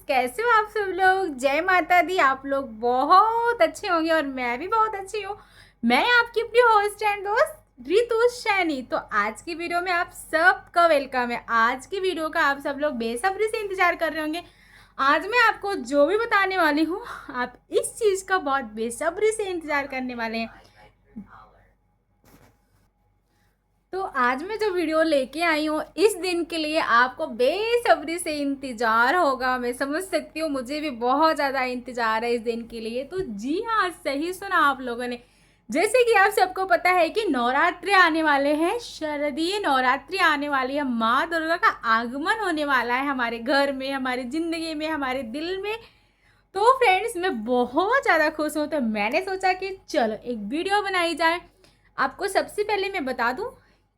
कैसे हो आप सब लोग। जय माता दी। आप लोग बहुत अच्छे होंगे और मैं भी बहुत अच्छी हूँ। मैं आपकी अपनी होस्ट एंड दोस्त रितु सैनी। तो आज की वीडियो में आप सबका वेलकम है। आज की वीडियो का आप सब लोग बेसब्री से इंतजार कर रहे होंगे। आज मैं आपको जो भी बताने वाली हूँ आप इस चीज़ का बहुत बेसब्री से इंतजार करने वाले हैं। तो आज मैं जो वीडियो लेके आई हूँ इस दिन के लिए आपको बेसब्री से इंतजार होगा। मैं समझ सकती हूँ, मुझे भी बहुत ज़्यादा इंतजार है इस दिन के लिए। तो जी हाँ, सही सुना आप लोगों ने। जैसे कि आप सबको पता है कि नवरात्रि आने वाले हैं, शारदीय नवरात्रि आने वाली है। माँ दुर्गा का आगमन होने वाला है हमारे घर में, हमारी ज़िंदगी में, हमारे दिल में। तो फ्रेंड्स, मैं बहुत ज़्यादा खुश हूँ। तो मैंने सोचा कि चलो एक वीडियो बनाई जाए। आपको सबसे पहले मैं बता दूं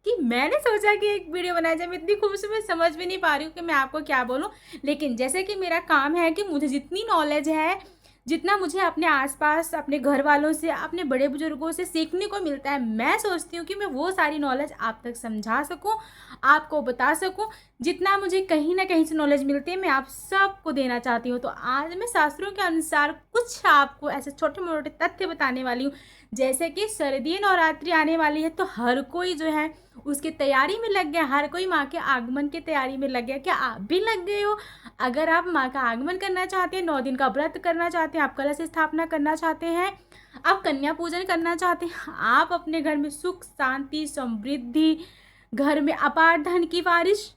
कि मैंने सोचा कि एक वीडियो बनाई जाए। मैं इतनी खुश हूँ, मैं समझ भी नहीं पा रही हूँ कि मैं आपको क्या बोलूँ। लेकिन जैसे कि मेरा काम है कि मुझे जितनी नॉलेज है, जितना मुझे अपने आसपास, अपने घर वालों से, अपने बड़े बुजुर्गों से सीखने को मिलता है, मैं सोचती हूँ कि मैं वो सारी नॉलेज आप तक समझा सकूँ, आपको बता सकूँ। जितना मुझे कहीं ना कहीं से नॉलेज मिलती है मैं आप सबको देना चाहती हूँ। तो आज मैं शास्त्रों के अनुसार कुछ आपको ऐसे छोटे मोटे तथ्य बताने वाली हूँ। जैसे कि शारदीय नवरात्रि आने वाली है तो हर कोई जो है उसकी तैयारी में लग गया, हर कोई माँ के आगमन की तैयारी में लग गया। क्या आप भी लग गए हो? अगर आप माँ का आगमन करना चाहते हैं, 9 दिन का व्रत करना चाहते हैं, आप कलश स्थापना करना चाहते हैं, आप कन्या पूजन करना चाहते हैं, आप अपने घर में सुख शांति समृद्धि, घर में अपार धन की बारिश,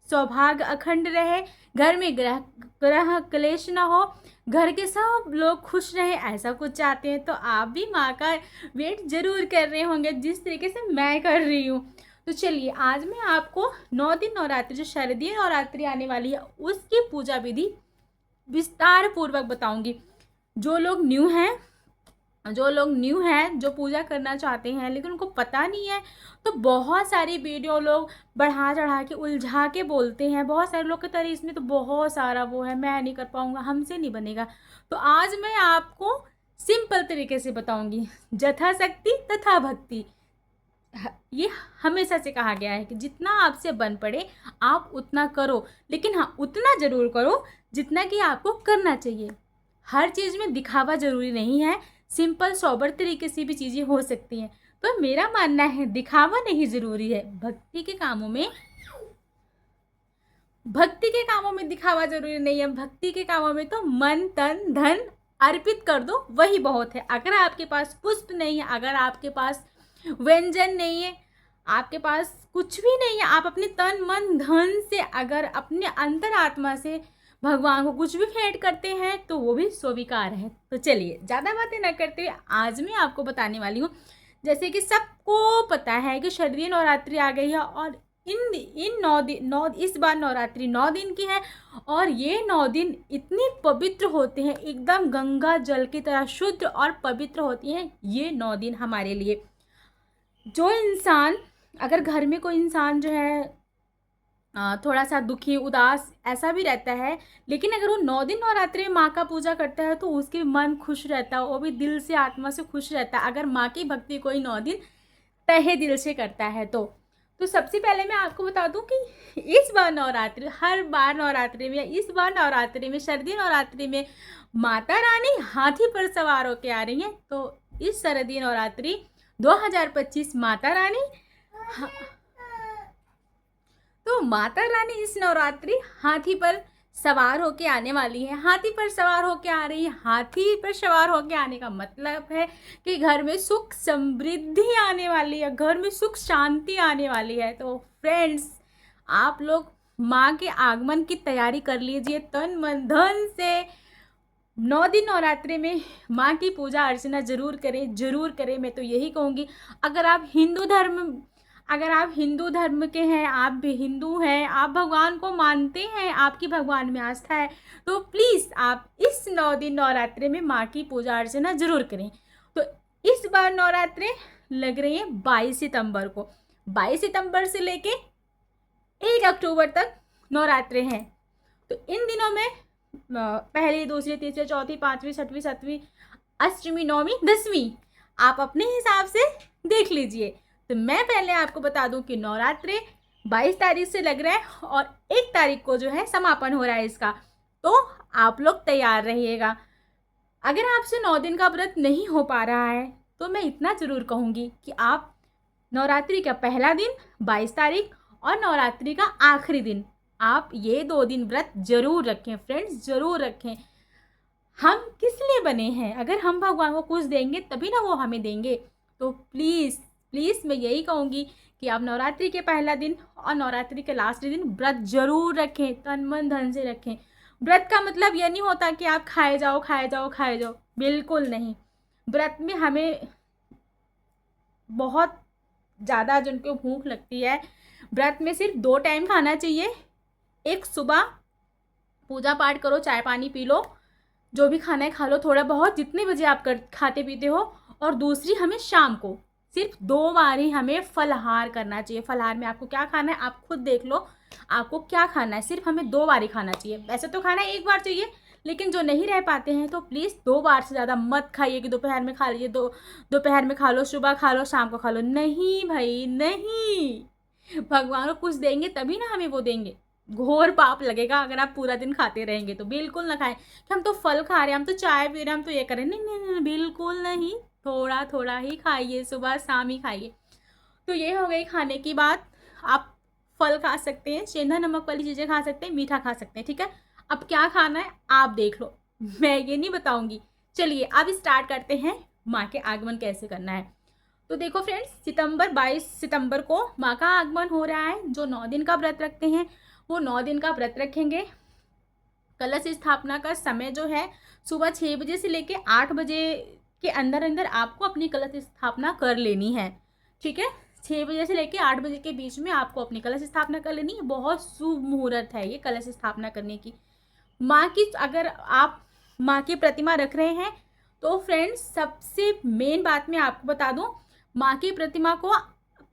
सौभाग्य अखंड रहे, घर में ग्रह ग्रह क्लेश ना हो, घर के सब लोग खुश रहें, ऐसा कुछ चाहते हैं तो आप भी माँ का वेट जरूर कर रहे होंगे जिस तरीके से मैं कर रही हूँ। तो चलिए आज मैं आपको 9 दिन नवरात्रि, जो शारदीय नवरात्रि आने वाली है, उसकी पूजा विधि विस्तार पूर्वक बताऊंगी। जो लोग न्यू हैं, जो पूजा करना चाहते हैं लेकिन उनको पता नहीं है, तो बहुत सारी वीडियो लोग बढ़ा चढ़ा के उलझा के बोलते हैं। बहुत सारे लोग कहते हैं इसमें तो बहुत सारा वो है, मैं नहीं कर पाऊंगा, हमसे नहीं बनेगा। तो आज मैं आपको सिंपल तरीके से बताऊंगी। यथाशक्ति तथा भक्ति, ये हमेशा से कहा गया है कि जितना आपसे बन पड़े आप उतना करो, लेकिन हाँ उतना ज़रूर करो जितना कि आपको करना चाहिए। हर चीज़ में दिखावा ज़रूरी नहीं है, सिंपल सोबर तरीके से भी चीज़ें हो सकती हैं। तो मेरा मानना है दिखावा नहीं ज़रूरी है, भक्ति के कामों में दिखावा ज़रूरी नहीं है। भक्ति के कामों में तो मन तन धन अर्पित कर दो, वही बहुत है। अगर आपके पास पुष्प नहीं है, अगर आपके पास व्यंजन नहीं है, आपके पास कुछ भी नहीं है, आप अपने तन मन धन से अगर अपने अंतर आत्मा से भगवान को कुछ भी भेंट करते हैं तो वो भी स्वीकार है। तो चलिए ज़्यादा बातें न करते हुए आज मैं आपको बताने वाली हूँ। जैसे कि सबको पता है कि शारदीय नवरात्रि आ गई है और इन 9 दिन इस बार नवरात्रि 9 दिन की है। और ये 9 दिन इतने पवित्र होते हैं, एकदम गंगा जल की तरह शुद्ध और पवित्र होती हैं ये 9 दिन हमारे लिए। जो इंसान, अगर घर में कोई इंसान जो है थोड़ा सा दुखी उदास ऐसा भी रहता है, लेकिन अगर वो 9 दिन नवरात्रि में माँ का पूजा करता है तो उसके मन खुश रहता है, वो भी दिल से आत्मा से खुश रहता है। अगर माँ की भक्ति कोई 9 दिन तहे दिल से करता है तो सबसे पहले मैं आपको बता दूं कि इस बार नवरात्रि, हर बार नवरात्रि में, इस बार नवरात्रि में, शारदीय नवरात्रि में माता रानी हाथी पर सवार होकर आ रही हैं। तो इस शारदीय नवरात्रि 2025 माता रानी तो माता रानी इस नवरात्रि हाथी पर सवार होके आने वाली है। हाथी पर सवार होके आ रही है। हाथी पर सवार होके आने का मतलब है कि घर में सुख समृद्धि आने वाली है, घर में सुख शांति आने वाली है। तो फ्रेंड्स, आप लोग माँ के आगमन की तैयारी कर लीजिए तन मन धन से। 9 दिन नवरात्रि में माँ की पूजा अर्चना जरूर करें, जरूर करें। मैं तो यही कहूँगी। अगर आप हिंदू धर्म के हैं, आप भी हिंदू हैं, आप भगवान को मानते हैं, आपकी भगवान में आस्था है, तो प्लीज़ आप इस 9 दिन नवरात्रि में माँ की पूजा अर्चना जरूर करें। तो इस बार नवरात्रि लग रही है 22 सितंबर को। 22 सितंबर से लेके 1 अक्टूबर तक नवरात्रि हैं। तो इन दिनों में पहली दूसरी तीसरी चौथी पाँचवीं छठवीं सातवीं अष्टमी नौवीं दसवीं आप अपने हिसाब से देख लीजिए। तो मैं पहले आपको बता दूं कि नवरात्रि 22 तारीख से लग रहा है और 1 तारीख को जो है समापन हो रहा है इसका। तो आप लोग तैयार रहिएगा। अगर आपसे 9 दिन का व्रत नहीं हो पा रहा है तो मैं इतना ज़रूर कहूँगी कि आप नवरात्रि का पहला दिन 22 तारीख और नवरात्रि का आखिरी दिन आप ये 2 दिन व्रत जरूर रखें फ्रेंड्स, जरूर रखें। हम किस लिए बने हैं? अगर हम भगवान को कुछ देंगे तभी ना वो हमें देंगे। तो प्लीज़ प्लीज़ मैं यही कहूँगी कि आप नवरात्रि के पहला दिन और नवरात्रि के लास्ट दिन व्रत जरूर रखें, तन मन धन से रखें। व्रत का मतलब ये नहीं होता कि आप खाए जाओ खाए जाओ खाए जाओ, बिल्कुल नहीं। व्रत में हमें बहुत ज़्यादा जिनको भूख लगती है, व्रत में सिर्फ 2 टाइम खाना चाहिए। एक सुबह पूजा पाठ करो, चाय पानी पी लो, जो भी खाना है खा लो थोड़ा बहुत, जितने बजे आप खाते पीते हो। और दूसरी हमें शाम को सिर्फ 2 बार ही हमें फलाहार करना चाहिए। फलाहार में आपको क्या खाना है आप खुद देख लो, आपको क्या खाना है, सिर्फ हमें 2 बार ही खाना चाहिए। वैसे तो खाना 1 बार चाहिए, लेकिन जो नहीं रह पाते हैं तो प्लीज़ 2 बार से ज़्यादा मत खाइए कि दोपहर में खा लीजिए, दोपहर में खा लो, सुबह खा लो, शाम को खा लो। नहीं भाई नहीं, भगवान को कुछ देंगे तभी ना हमें वो देंगे। घोर पाप लगेगा अगर आप पूरा दिन खाते रहेंगे। तो बिल्कुल ना खाएं कि हम तो फल खा रहे हैं, हम तो चाय पी रहे हैं, हम तो ये करें। नहीं नहीं नहीं, बिल्कुल नहीं, थोड़ा थोड़ा ही खाइए, सुबह शाम ही खाइए। तो ये हो गई खाने की बात। आप फल खा सकते हैं, सेंधा नमक वाली चीज़ें खा सकते हैं, मीठा खा सकते हैं, ठीक है। अब क्या खाना है आप देख लो, मैं ये नहीं बताऊंगी। चलिए अब स्टार्ट करते हैं माँ के आगमन कैसे करना है। तो देखो फ्रेंड्स, 22 सितंबर को माँ का आगमन हो रहा है। जो 9 दिन का व्रत रखते हैं वो 9 दिन का व्रत रखेंगे। कलश स्थापना का समय जो है सुबह 6 बजे से लेके 8 बजे के अंदर अंदर आपको अपनी कलश स्थापना कर लेनी है, ठीक है। 6 बजे से लेके 8 बजे के बीच में आपको अपनी कलश स्थापना कर लेनी है। बहुत शुभ मुहूर्त है ये कलश स्थापना करने की। माँ की, अगर आप माँ की प्रतिमा रख रहे हैं तो फ्रेंड्स सबसे मेन बात मैं आपको बता दूं, माँ की प्रतिमा को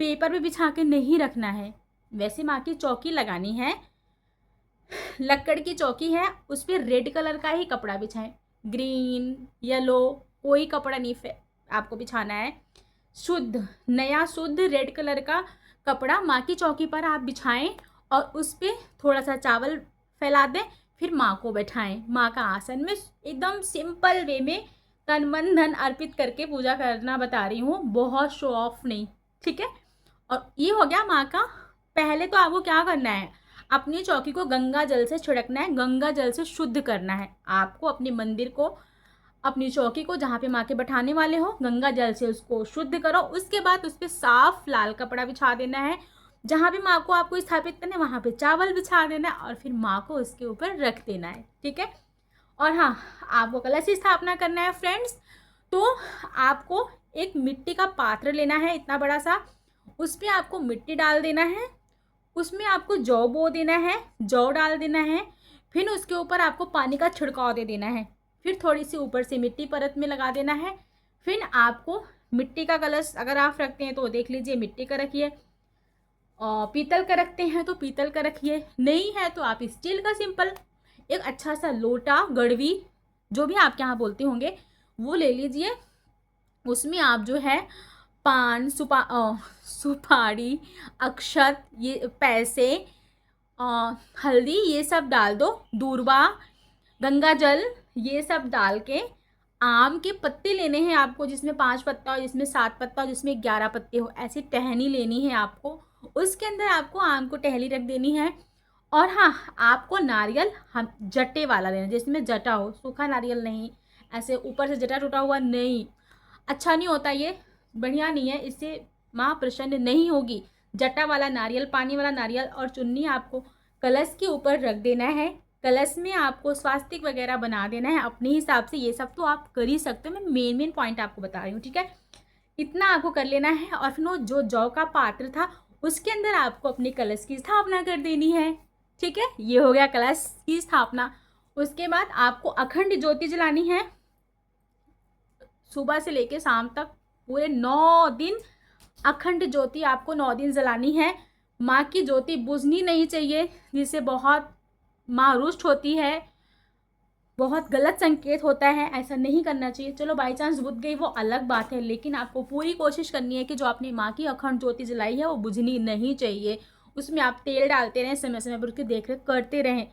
पेपर पे बिछा के नहीं रखना है। वैसे माँ की चौकी लगानी है, लकड़ की चौकी है, उस पर रेड कलर का ही कपड़ा बिछाएं। ग्रीन येलो कोई कपड़ा नहीं आपको बिछाना है। शुद्ध नया शुद्ध रेड कलर का कपड़ा माँ की चौकी पर आप बिछाएं और उस पर थोड़ा सा चावल फैला दें। फिर माँ को बैठाएं माँ का आसन में, एकदम सिंपल वे में तन मन धन अर्पित करके पूजा करना बता रही हूँ, बहुत शो ऑफ नहीं, ठीक है। और ये हो गया माँ का। पहले तो आपको क्या करना है, अपनी चौकी को गंगा जल से छिड़कना है, गंगा जल से शुद्ध करना है। आपको अपने मंदिर को, अपनी चौकी को जहाँ पे माँ के बैठाने वाले हो, गंगा जल से उसको शुद्ध करो। उसके बाद उस पर साफ लाल कपड़ा बिछा देना है। जहाँ भी माँ को आपको स्थापित करना है वहाँ पे चावल बिछा देना है और फिर माँ को उसके ऊपर रख देना है, ठीक है। और हाँ, आपको कलश स्थापना करना है फ्रेंड्स। तो आपको एक मिट्टी का पात्र लेना है इतना बड़ा सा, उस पर आपको मिट्टी डाल देना है, उसमें आपको जौ बो देना है, जौ डाल देना है। फिर उसके ऊपर आपको पानी का छिड़काव दे देना है। फिर थोड़ी सी ऊपर से मिट्टी परत में लगा देना है। फिर आपको मिट्टी का कलश अगर आप रखते हैं तो देख लीजिए मिट्टी का रखिए, और पीतल का रखते हैं तो पीतल का रखिए, नहीं है तो आप स्टील का सिंपल एक अच्छा सा लोटा, गड़वी, जो भी आपके यहाँ बोलते होंगे वो ले लीजिए। उसमें आप जो है पान, सुपारी, अक्षत, ये पैसे, हल्दी, ये सब डाल दो, दूर्वा, गंगा जल, ये सब डाल के आम के पत्ते लेने हैं आपको, जिसमें 5 पत्ता हो, जिसमें 7 पत्ता हो, जिसमें 11 पत्ते हो, ऐसी टहनी लेनी है आपको। उसके अंदर आपको आम को टहली रख देनी है। और हाँ, आपको नारियल हम जटे वाला लेना, जिसमें जटा हो, सूखा नारियल नहीं, ऐसे ऊपर से जटा टूटा हुआ नहीं, अच्छा नहीं होता, ये बढ़िया नहीं है, इससे माँ प्रसन्न नहीं होगी। जटा वाला नारियल, पानी वाला नारियल और चुन्नी आपको कलश के ऊपर रख देना है। कलश में आपको स्वास्तिक वगैरह बना देना है अपने हिसाब से। ये सब तो आप कर ही सकते हो, मैं मेन पॉइंट आपको बता रही हूँ, ठीक है। इतना आपको कर लेना है। और फिर वो जो जौ का पात्र था उसके अंदर आपको अपने कलश की स्थापना कर देनी है, ठीक है। ये हो गया कलश की स्थापना। उसके बाद आपको अखंड ज्योति जलानी है, सुबह से लेके शाम तक पूरे 9 दिन अखंड ज्योति आपको 9 दिन जलानी है। माँ की ज्योति बुझनी नहीं चाहिए, जिससे बहुत माँ रुष्ट होती है, बहुत गलत संकेत होता है, ऐसा नहीं करना चाहिए। चलो बाई चांस बुझ गई वो अलग बात है, लेकिन आपको पूरी कोशिश करनी है कि जो आपने माँ की अखंड ज्योति जलाई है वो बुझनी नहीं चाहिए। उसमें आप तेल डालते रहें, समय समय पर उसकी देख रेख करते रहें,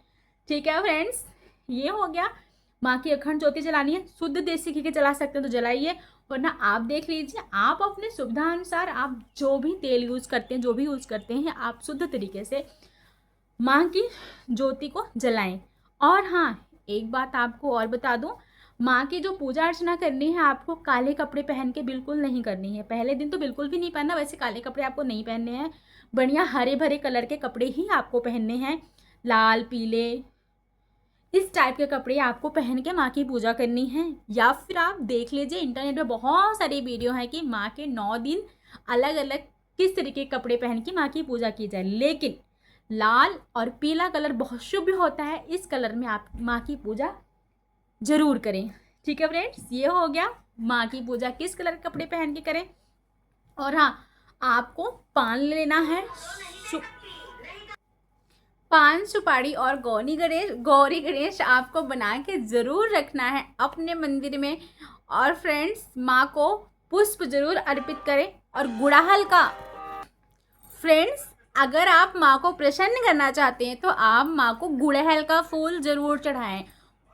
ठीक है फ्रेंड्स। ये हो गया। माँ की अखंड ज्योति जलानी है, शुद्ध देसी घी के जला सकते हैं तो जलाइए, वरना आप देख लीजिए, आप अपने सुविधा अनुसार आप जो भी तेल यूज़ करते हैं, जो भी यूज़ करते हैं, आप शुद्ध तरीके से माँ की ज्योति को जलाएं। और हाँ, एक बात आपको और बता दूं, माँ की जो पूजा अर्चना करनी है आपको काले कपड़े पहन के बिल्कुल नहीं करनी है। पहले दिन तो बिल्कुल भी नहीं पहनना, वैसे काले कपड़े आपको नहीं पहनने हैं, बढ़िया हरे भरे कलर के कपड़े ही आपको पहनने हैं, लाल पीले इस टाइप के कपड़े आपको पहन के माँ की पूजा करनी है। या फिर आप देख लीजिए, इंटरनेट पे बहुत सारी वीडियो है कि माँ के 9 दिन अलग अलग किस तरीके के कपड़े पहन के माँ की पूजा की जाए, लेकिन लाल और पीला कलर बहुत शुभ होता है, इस कलर में आप माँ की पूजा जरूर करें। ठीक है फ्रेंड्स, ये हो गया माँ की पूजा किस कलर के कपड़े पहन के करें। और हाँ, आपको पान लेना है, पान सुपारी और गौरी गणेश आपको बना के ज़रूर रखना है अपने मंदिर में। और फ्रेंड्स, माँ को पुष्प जरूर अर्पित करें। और गुड़हल का, फ्रेंड्स अगर आप माँ को प्रसन्न करना चाहते हैं तो आप माँ को गुड़हल का फूल ज़रूर चढ़ाएं।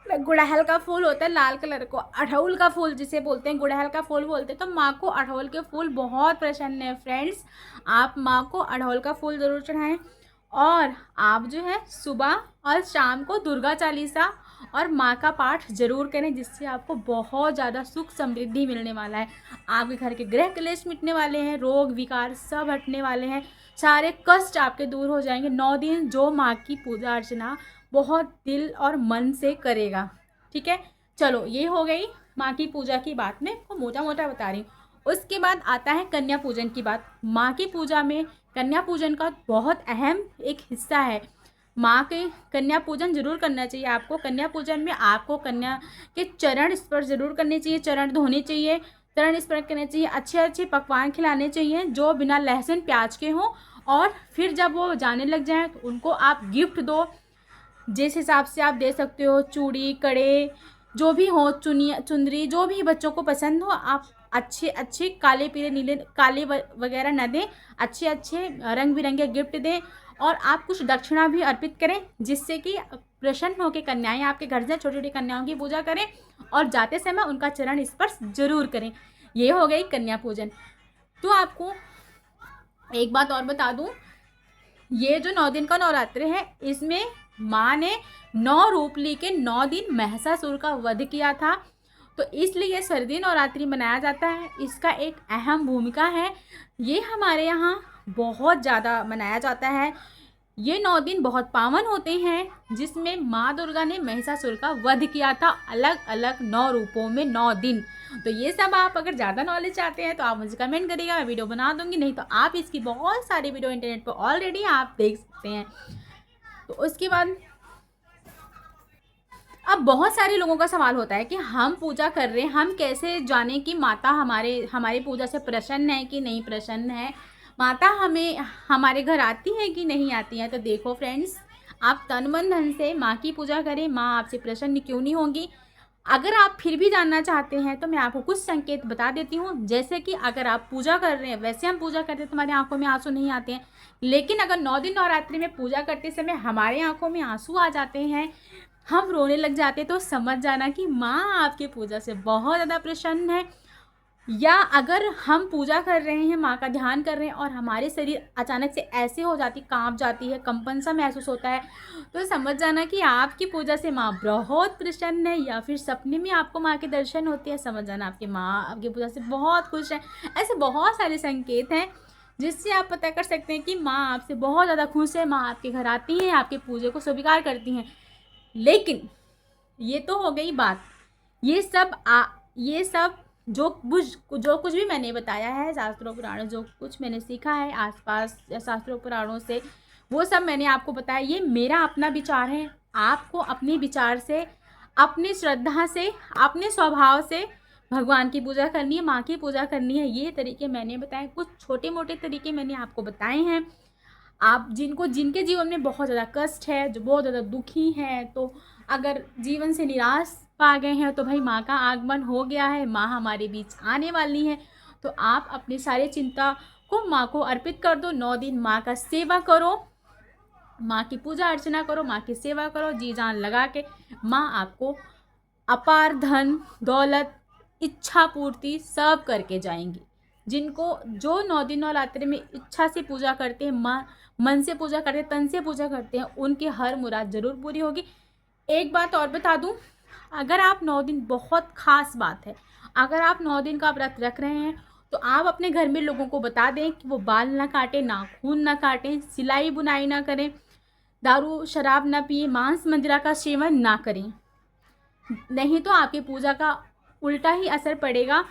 गुड़हल का फूल होता है लाल कलर को, अड़हुल का फूल जिसे बोलते हैं, गुड़हल का फूल बोलते हैं, तो माँ को अड़हुल के फूल बहुत प्रसन्न है। फ्रेंड्स, आप माँ को अड़हुल का फूल ज़रूर चढ़ाएं। और आप जो है सुबह और शाम को दुर्गा चालीसा और माँ का पाठ जरूर करें, जिससे आपको बहुत ज़्यादा सुख समृद्धि मिलने वाला है। आपके घर के ग्रह क्लेश मिटने वाले हैं, रोग विकार सब हटने वाले हैं, सारे कष्ट आपके दूर हो जाएंगे। 9 दिन जो माँ की पूजा अर्चना बहुत दिल और मन से करेगा। ठीक है, चलो ये हो गई माँ की पूजा की बात, मैं आपको मोटा मोटा बता रही हूँ। उसके बाद आता है कन्या पूजन की बात। माँ की पूजा में कन्या पूजन का बहुत अहम एक हिस्सा है। माँ के कन्या पूजन जरूर करना चाहिए आपको। कन्या पूजन में आपको कन्या के चरण स्पर्श जरूर करने चाहिए, चरण धोने चाहिए, चरण स्पर्श करने चाहिए, अच्छे अच्छे पकवान खिलाने चाहिए जो बिना लहसुन प्याज के हों। और फिर जब वो जाने लग जाएं तो उनको आप गिफ्ट दो, जिस हिसाब से आप दे सकते हो, चूड़ी कड़े जो भी हो, चुंदरी जो भी बच्चों को पसंद हो, आप अच्छे अच्छे काले पीले नीले काले वगैरह न दें, अच्छे अच्छे रंग बिरंगे गिफ्ट दें। और आप कुछ दक्षिणा भी अर्पित करें, जिससे कि प्रसन्न होकर कन्याएं आपके घर से छोटी छोटी कन्याओं की पूजा करें और जाते समय उनका चरण स्पर्श जरूर करें। ये हो गई कन्या पूजन। तो आपको एक बात और बता दूं, ये जो 9 दिन का नवरात्रि है, इसमें माँ ने 9 रूप ली के 9 दिन महिषासुर का वध किया था, तो इसलिए शारदीय नवरात्रि मनाया जाता है। इसका एक अहम भूमिका है, ये हमारे यहाँ बहुत ज़्यादा मनाया जाता है। ये 9 दिन बहुत पावन होते हैं, जिसमें माँ दुर्गा ने महिषासुर का वध किया था, अलग अलग 9 रूपों में 9 दिन। तो ये सब आप अगर ज़्यादा नॉलेज चाहते हैं तो आप मुझे कमेंट करिएगा, मैं वीडियो बना दूंगी, नहीं तो आप इसकी बहुत सारी वीडियो इंटरनेट पर ऑलरेडी आप देख सकते हैं। तो उसके बाद अब बहुत सारे लोगों का सवाल होता है कि हम पूजा कर रहे हैं, हम कैसे जाने कि माता हमारे पूजा से प्रसन्न है कि नहीं प्रसन्न है, माता हमें हमारे घर आती है कि नहीं आती है। तो देखो फ्रेंड्स, आप तन मन धन से माँ की पूजा करें, माँ आपसे प्रसन्न क्यों नहीं होगी। अगर आप फिर भी जानना चाहते हैं तो मैं आपको कुछ संकेत बता देती हूँ। जैसे कि अगर आप पूजा कर रहे हैं, वैसे हम पूजा करते हैं तो हमारी आंखों में आंसू नहीं आते हैं, लेकिन अगर 9 दिन नवरात्रि में पूजा करते समय हमारे आंखों में आंसू आ जाते हैं, हम रोने लग जाते, तो समझ जाना कि माँ आपकी पूजा से बहुत ज़्यादा प्रसन्न है। या अगर हम पूजा कर रहे हैं, माँ का ध्यान कर रहे हैं और हमारे शरीर अचानक से ऐसे हो जाती, कांप जाती है, कंपन सा महसूस होता है, तो समझ जाना कि आपकी पूजा से माँ बहुत प्रसन्न है। या फिर सपने में आपको माँ के दर्शन होते हैं, समझ जाना आपकी माँ आपकी पूजा से बहुत खुश है। ऐसे बहुत सारे संकेत हैं जिससे आप पता कर सकते हैं कि माँ आपसे बहुत ज़्यादा खुश है, माँ आपके घर आती हैं, आपके पूजे को स्वीकार करती हैं। लेकिन ये तो हो गई बात, ये सब जो कुछ भी मैंने बताया है, शास्त्रों पुराणों जो कुछ मैंने सीखा है आसपास या शास्त्रों पुराणों से, वो सब मैंने आपको बताया। ये मेरा अपना विचार है, आपको अपने विचार से, अपनी श्रद्धा से, अपने स्वभाव से भगवान की पूजा करनी है, माँ की पूजा करनी है। ये तरीके मैंने बताए, कुछ छोटे मोटे तरीके मैंने आपको बताए हैं। आप जिनके जीवन में बहुत ज़्यादा कष्ट है, जो बहुत ज़्यादा दुखी हैं, तो अगर जीवन से निराश पा गए हैं, तो भाई माँ का आगमन हो गया है, माँ हमारे बीच आने वाली है। तो आप अपनी सारी चिंता को माँ को अर्पित कर दो, 9 दिन माँ का सेवा करो, माँ की पूजा अर्चना करो, माँ की सेवा करो, जी जान लगा के माँ आपको अपार धन दौलत इच्छा पूर्ति सब करके जाएंगी। जिनको जो 9 दिन नवरात्रि में इच्छा से पूजा करते हैं, माँ मन से पूजा करते हैं, तन से पूजा करते हैं, उनकी हर मुराद जरूर पूरी होगी। एक बात और बता दूं, अगर आप 9 दिन, बहुत खास बात है, अगर आप 9 दिन का व्रत रख रहे हैं तो आप अपने घर में लोगों को बता दें कि वो बाल ना काटें, नाखून ना काटें, सिलाई बुनाई ना करें, दारू शराब ना पिए, मांस मंदिरा का सेवन ना करें। नहीं तो आपकी पूजा का उल्टा ही असर पड़ेगा,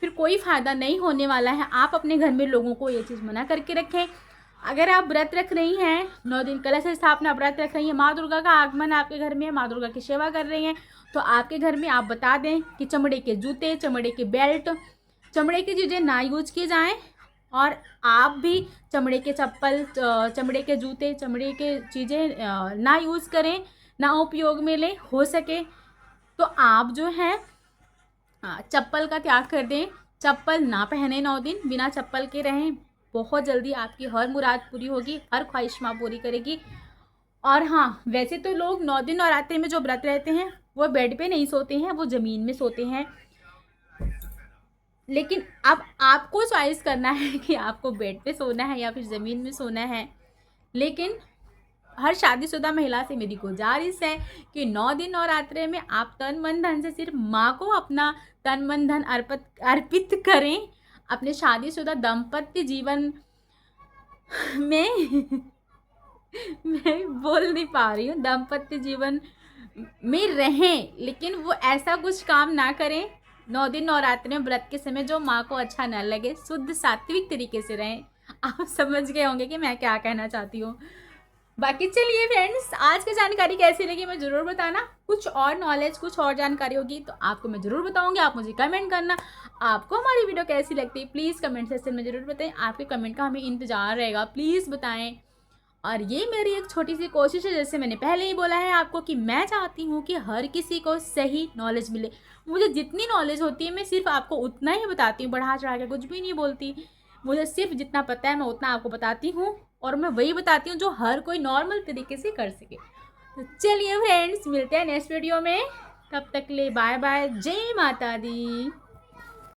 फिर कोई फ़ायदा नहीं होने वाला है। आप अपने घर में लोगों को ये चीज़ मना करके रखें। अगर आप व्रत रख रही हैं, 9 दिन कलश स्थापना व्रत रख रही हैं, माँ दुर्गा का आगमन आपके घर में है, माँ दुर्गा की सेवा कर रही हैं, तो आपके घर में आप बता दें कि चमड़े के जूते, चमड़े के बेल्ट, चमड़े की चीज़ें ना यूज की जाएं, और आप भी चमड़े के चप्पल, चमड़े के जूते, चमड़े के चीज़ें ना यूज़ करें, ना उपयोग में लें। हो सके तो आप जो है चप्पल का त्याग कर दें, चप्पल ना पहने, 9 दिन बिना चप्पल के रहें। बहुत जल्दी आपकी हर मुराद पूरी होगी, हर ख्वाहिश माँ पूरी करेगी। और हाँ, वैसे तो लोग 9 दिन नवरात्रि में जो व्रत रहते हैं वो बेड पे नहीं सोते हैं, वो ज़मीन में सोते हैं। लेकिन अब आपको चॉइस करना है कि आपको बेड पे सोना है या फिर ज़मीन में सोना है। लेकिन हर शादीशुदा महिला से मेरी गुजारिश है कि 9 दिन नवरात्रे में आप तन मन धन से सिर्फ माँ को अपना तन मन धन अर्पित करें। अपने शादीशुदा दाम्पत्य जीवन में मैं बोल नहीं पा रही हूँ, दाम्पत्य जीवन में रहें, लेकिन वो ऐसा कुछ काम ना करें 9 दिन नवरात्रि में व्रत के समय जो माँ को अच्छा न लगे। शुद्ध सात्विक तरीके से रहें। आप समझ गए होंगे कि मैं क्या कहना चाहती हूँ। बाकी चलिए फ्रेंड्स, आज की जानकारी कैसी लगी मैं ज़रूर बताना। कुछ और नॉलेज, कुछ और जानकारी होगी तो आपको मैं ज़रूर बताऊंगी। आप मुझे कमेंट करना आपको हमारी वीडियो कैसी लगती है, प्लीज़ कमेंट सेक्शन में ज़रूर बताएं। आपके कमेंट का हमें इंतज़ार रहेगा, प्लीज़ बताएं। और ये मेरी एक छोटी सी कोशिश है, जैसे मैंने पहले ही बोला है आपको, कि मैं चाहती हूँ कि हर किसी को सही नॉलेज मिले। मुझे जितनी नॉलेज होती है मैं सिर्फ आपको उतना ही बताती हूँ, बढ़ा चढ़ा के कुछ भी नहीं बोलती। मुझे सिर्फ जितना पता है मैं उतना आपको बताती हूँ, और मैं वही बताती हूँ जो हर कोई नॉर्मल तरीके से कर सके। तो चलिए फ्रेंड्स, मिलते हैं नेक्स्ट वीडियो में। तब तक के लिए बाय बाय, जय माता दी।